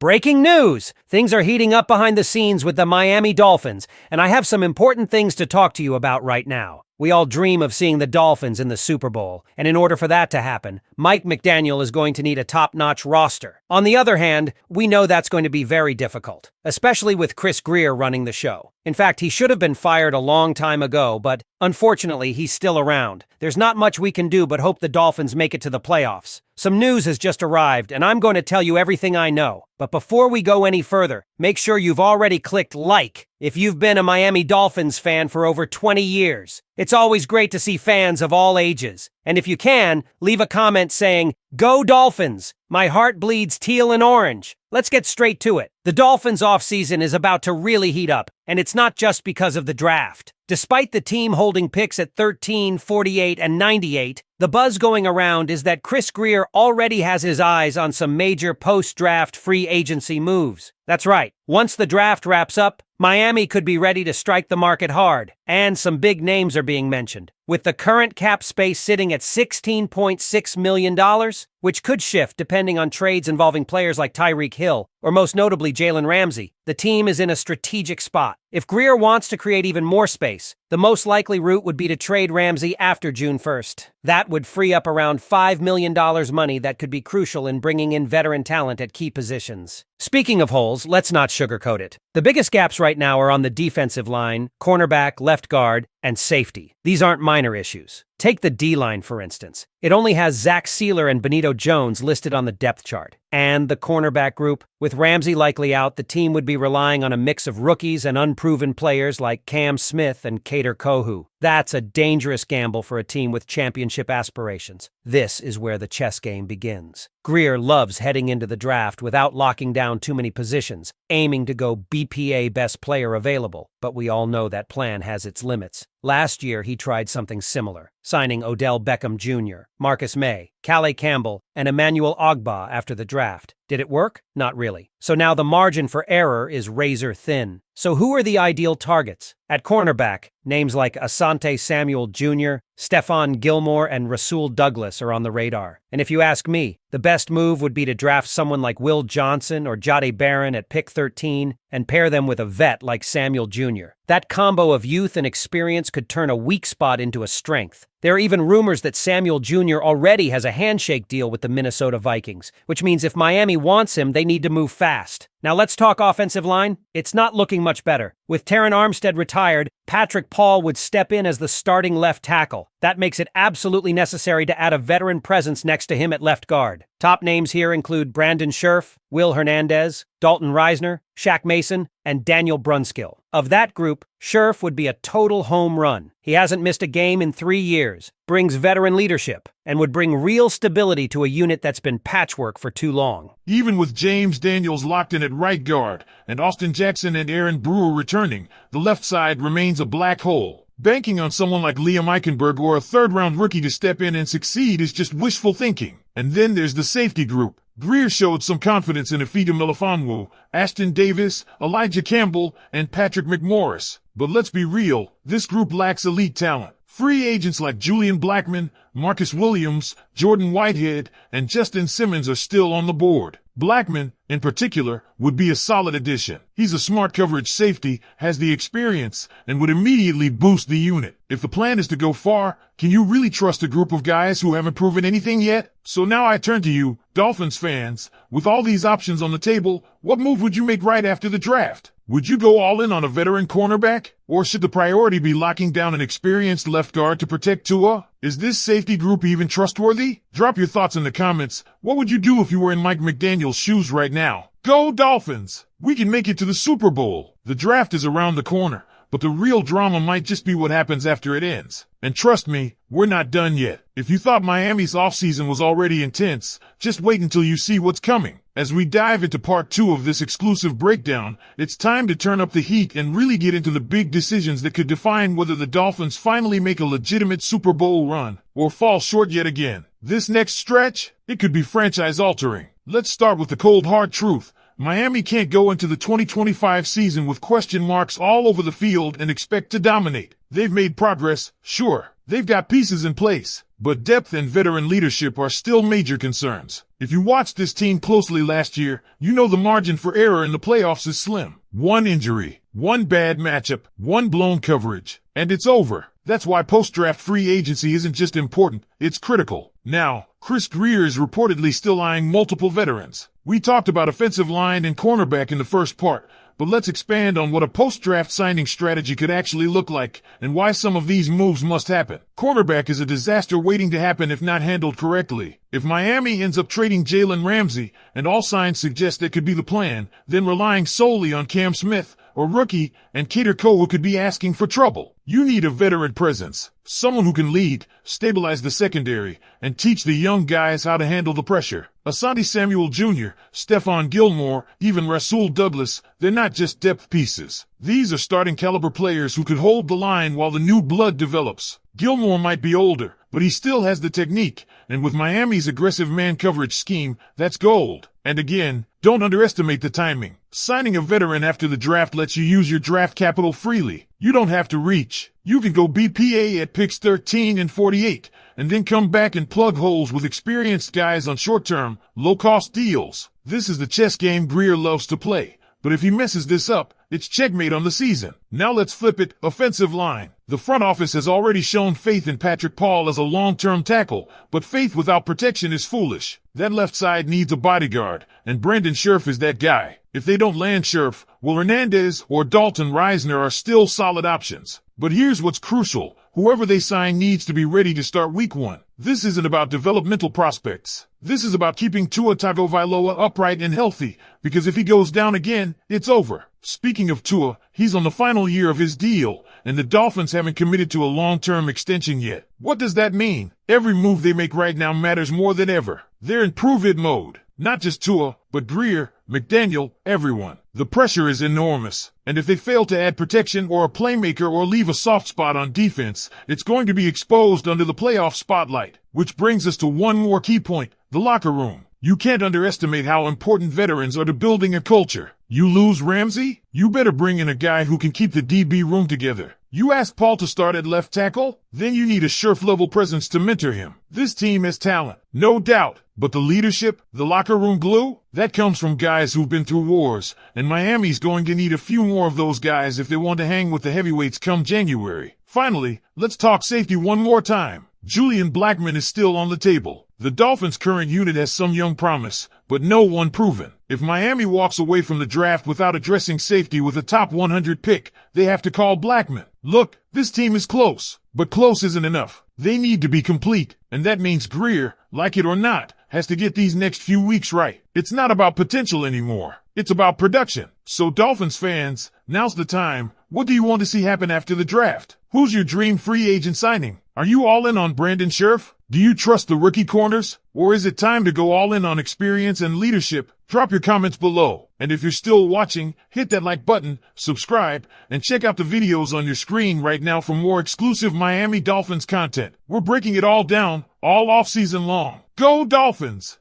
Breaking news! Things are heating up behind the scenes with the Miami Dolphins, and I have some important things to talk to you about right now. We all dream of seeing the Dolphins in the Super Bowl, and in order for that to happen, Mike McDaniel is going to need a top-notch roster. On the other hand, we know that's going to be very difficult, especially with Chris Grier running the show. In fact, he should have been fired a long time ago, but unfortunately, he's still around. There's not much we can do but hope the Dolphins make it to the playoffs. Some news has just arrived, and I'm going to tell you everything I know. But before we go any further, make sure you've already clicked like if you've been a Miami Dolphins fan for over 20 years. It's always great to see fans of all ages. And if you can, leave a comment saying, "Go Dolphins! My heart bleeds teal and orange." Let's get straight to it. The Dolphins' offseason is about to really heat up, and it's not just because of the draft. Despite the team holding picks at 13, 48, and 98, the buzz going around is that Chris Grier already has his eyes on some major post-draft free agency moves. That's right. Once the draft wraps up, Miami could be ready to strike the market hard, and some big names are being mentioned. With the current cap space sitting at $16.6 million, which could shift depending on trades involving players like Tyreek Hill, or most notably Jalen Ramsey, the team is in a strategic spot. If Grier wants to create even more space, the most likely route would be to trade Ramsey after June 1st. That would free up around $5 million money that could be crucial in bringing in veteran talent at key positions. Speaking of holes, let's not sugarcoat it. The biggest gaps right now are on the defensive line, cornerback, left guard, and safety. These aren't minor issues. Take the D-line, for instance. It only has Zach Sealer and Benito Jones listed on the depth chart. And the cornerback group, with Ramsey likely out, the team would be relying on a mix of rookies and unproven players like Cam Smith and Kader Kohou. That's a dangerous gamble for a team with championship aspirations. This is where the chess game begins. Grier loves heading into the draft without locking down too many positions, aiming to go BPA best player available, but we all know that plan has its limits. Last year, he tried something similar, signing Odell Beckham Jr., Marcus May, Calais Campbell, and Emmanuel Ogbah after the draft. Did it work? Not really. So now the margin for error is razor thin. So who are the ideal targets? At cornerback, names like Asante Samuel Jr., Stephon Gilmore, and Rasul Douglas are on the radar. And if you ask me, the best move would be to draft someone like Will Johnson or Jahdae Barron at pick 13 and pair them with a vet like Samuel Jr. That combo of youth and experience could turn a weak spot into a strength. There are even rumors that Samuel Jr. already has a handshake deal with the Minnesota Vikings, which means if Miami wants him, they need to move fast. Now let's talk offensive line. It's not looking much better. With Teron Armstead retired, Patrick Paul would step in as the starting left tackle. That makes it absolutely necessary to add a veteran presence next to him at left guard. Top names here include Brandon Scherff, Will Hernandez, Dalton Reisner, Shaq Mason, and Daniel Brunskill. Of that group, Scherff would be a total home run. He hasn't missed a game in 3 years, brings veteran leadership, and would bring real stability to a unit that's been patchwork for too long. Even with James Daniels locked in at right guard, and Austin Jackson and Aaron Brewer returning, the left side remains a black hole. Banking on someone like Liam Eichenberg or a third-round rookie to step in and succeed is just wishful thinking. And then there's the safety group. Grier showed some confidence in Ifeatu Melifonwu, Ashton Davis, Elijah Campbell, and Patrick McMorris. But let's be real, this group lacks elite talent. Free agents like Julian Blackmon, Marcus Williams, Jordan Whitehead, and Justin Simmons are still on the board. Blackmon, in particular, would be a solid addition. He's a smart coverage safety, has the experience, and would immediately boost the unit. If the plan is to go far, can you really trust a group of guys who haven't proven anything yet? So now I turn to you, Dolphins fans. With all these options on the table, what move would you make right after the draft? Would you go all in on a veteran cornerback? Or should the priority be locking down an experienced left guard to protect Tua? Is this safety group even trustworthy? Drop your thoughts in the comments. What would you do if you were in Mike McDaniel's shoes right now? Go Dolphins! We can make it to the Super Bowl. The draft is around the corner, but the real drama might just be what happens after it ends. And trust me, we're not done yet. If you thought Miami's offseason was already intense, just wait until you see what's coming. As we dive into part 2 of this exclusive breakdown, it's time to turn up the heat and really get into the big decisions that could define whether the Dolphins finally make a legitimate Super Bowl run or fall short yet again. This next stretch, it could be franchise-altering. Let's start with the cold hard truth. Miami can't go into the 2025 season with question marks all over the field and expect to dominate. They've made progress, sure. They've got pieces in place, but depth and veteran leadership are still major concerns. If you watched this team closely last year, you know the margin for error in the playoffs is slim. One injury, one bad matchup, one blown coverage, and it's over. That's why post-draft free agency isn't just important, it's critical. Now, Chris Grier is reportedly still eyeing multiple veterans. We talked about offensive line and cornerback in the first part, but let's expand on what a post-draft signing strategy could actually look like and why some of these moves must happen. Cornerback is a disaster waiting to happen if not handled correctly. If Miami ends up trading Jalen Ramsey, and all signs suggest that could be the plan, then relying solely on Cam Smith, or rookie, and Kader Kohou could be asking for trouble. You need a veteran presence, someone who can lead, stabilize the secondary, and teach the young guys how to handle the pressure. Asante Samuel Jr., Stephon Gilmore, even Rasul Douglas, they're not just depth pieces. These are starting caliber players who could hold the line while the new blood develops. Gilmore might be older, but he still has the technique, and with Miami's aggressive man coverage scheme, that's gold. And again, don't underestimate the timing. Signing a veteran after the draft lets you use your draft capital freely. You don't have to reach. You can go BPA at picks 13 and 48, and then come back and plug holes with experienced guys on short-term, low-cost deals. This is the chess game Grier loves to play. But if he messes this up, it's checkmate on the season. Now let's flip it, offensive line. The front office has already shown faith in Patrick Paul as a long-term tackle, but faith without protection is foolish. That left side needs a bodyguard, and Brandon Scherff is that guy. If they don't land Scherff, Will Hernandez or Dalton Reisner are still solid options. But here's what's crucial. Whoever they sign needs to be ready to start week 1. This isn't about developmental prospects. This is about keeping Tua Tagovailoa upright and healthy, because if he goes down again, it's over. Speaking of Tua, he's on the final year of his deal, and the Dolphins haven't committed to a long-term extension yet. What does that mean? Every move they make right now matters more than ever. They're in prove-it mode. Not just Tua, but Grier, McDaniel, everyone. The pressure is enormous, and if they fail to add protection or a playmaker or leave a soft spot on defense, it's going to be exposed under the playoff spotlight. Which brings us to one more key point, the locker room. You can't underestimate how important veterans are to building a culture. You lose Ramsey? You better bring in a guy who can keep the DB room together. You ask Paul to start at left tackle? Then you need a Scherff-level presence to mentor him. This team has talent, no doubt. But the leadership, the locker room glue, that comes from guys who've been through wars, and Miami's going to need a few more of those guys if they want to hang with the heavyweights come January. Finally, let's talk safety one more time. Julian Blackmon is still on the table. The Dolphins' current unit has some young promise, but no one proven. If Miami walks away from the draft without addressing safety with a top 100 pick, they have to call Blackmon. Look, this team is close, but close isn't enough. They need to be complete, and that means Grier, like it or not, has to get these next few weeks right. It's not about potential anymore. It's about production. So Dolphins fans, now's the time. What do you want to see happen after the draft? Who's your dream free agent signing? Are you all in on Brandon Scherff? Do you trust the rookie corners? Or is it time to go all in on experience and leadership? Drop your comments below. And if you're still watching, hit that like button, subscribe, and check out the videos on your screen right now for more exclusive Miami Dolphins content. We're breaking it all down, all offseason long. Go Dolphins!